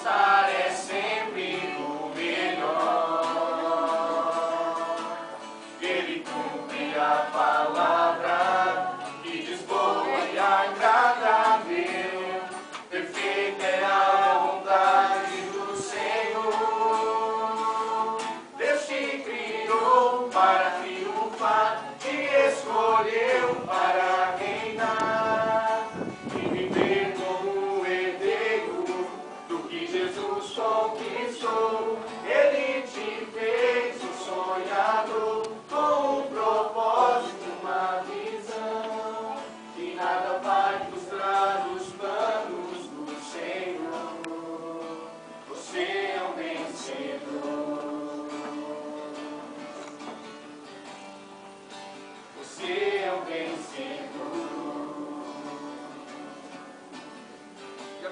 conquistar é sempre o melhor. Ele cumpre a palavra que diz boa e agradável. Perfeita é a vontade do Senhor. Deus te criou para triunfar, te escolheu para reinar e viver como herdeiro do que Jesus conquistou. Ele te fez um sonhador com um propósito, uma visão, que nada vai frustrar os planos do Senhor. Você é um vencedor. Você é um vencedor. E é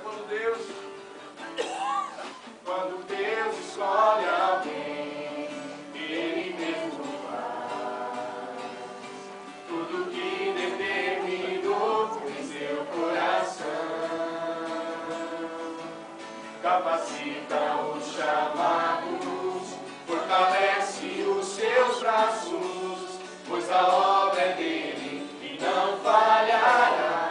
quando Deus escolhe alguém, Ele mesmo faz tudo que determinou em seu coração. Capacita os chamados, fortalece os seus braços, pois a obra é dele e não falhará.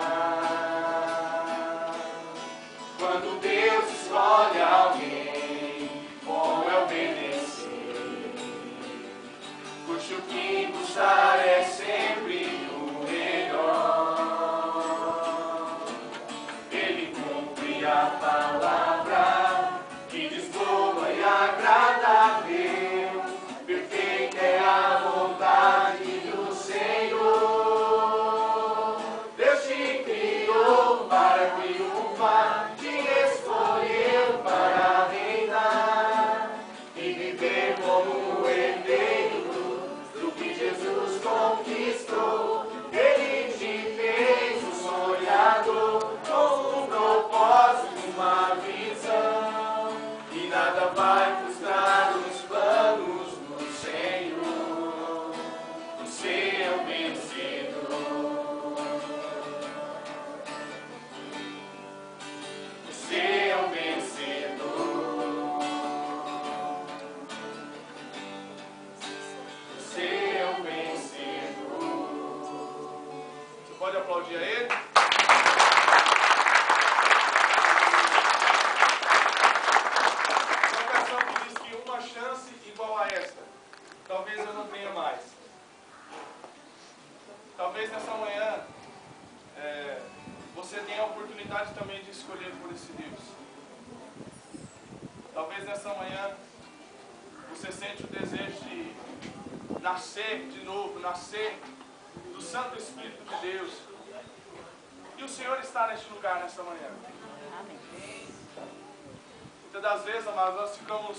Quando Deus escolhe alguém, bom é obedecer. Custe o que custar, é sempre o melhor. Ele cumpre a palavra que diz boa e agradável. Perfeita é a vontade do Senhor. Deus te criou para triunfar, te escolheu para reinar e viver como herdeiro do que Jesus conquistou. Ele te fez um sonhador com um propósito, uma visão, e nada vai frustrar os planos do Senhor. Você é um vencedor. Você é um vencedor. Você é um vencedor. Você pode aplaudir a ele? Uma canção que diz que uma chance igual a esta, talvez eu não tenha mais. Talvez nessa manhã você tenha a oportunidade também de escolher por esse Deus. Talvez nessa manhã você sente o desejo de nascer de novo, nascer do Santo Espírito de Deus. E o Senhor está neste lugar nessa manhã. Muitas das vezes, amados, nós ficamos